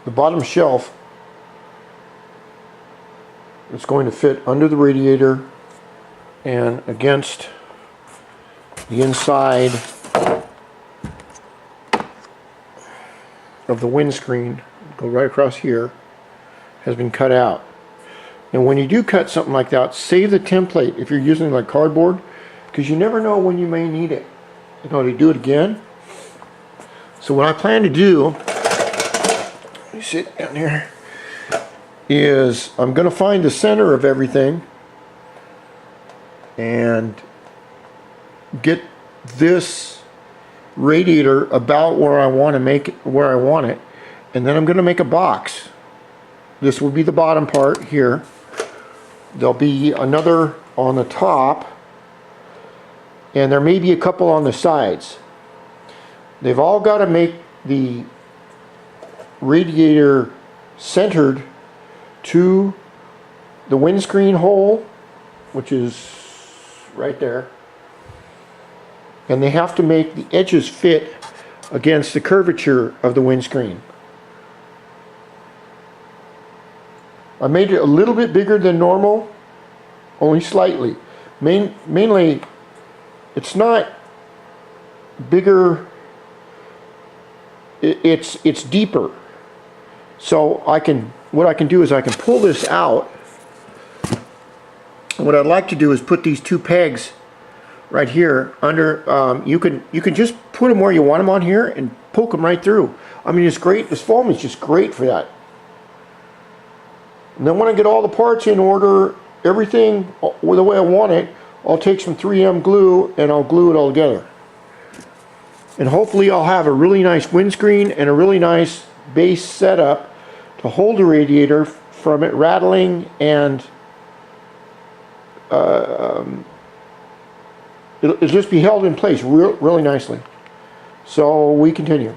the bottom shelf is going to fit under the radiator and against the inside of the windscreen, go right across here, has been cut out. And when you do cut something like that, save the template if you're using like cardboard, because you never know when you may need it. You know, to do it again. So what I plan to do, let me sit down here, is I'm going to find the center of everything and get this radiator about where I want to make it, where I want it, and then I'm going to make a box. This will be the bottom part here. There'll be another on the top, and there may be a couple on the sides. They've all got to make the radiator centered to the windscreen hole, which is right there, and they have to make the edges fit against the curvature of the windscreen. I made it a little bit bigger than normal, only slightly. Mainly, it's not bigger, it's deeper. So what I can do is I can pull this out. And what I'd like to do is put these two pegs right here under. You can just put them where you want them on here and poke them right through. I mean, it's great. This foam is just great for that. And then when I get all the parts in order, everything the way I want it, I'll take some 3M glue and I'll glue it all together. And hopefully I'll have a really nice windscreen and a really nice base setup to hold the radiator from it rattling, and it'll just be held in place really nicely. So we continue.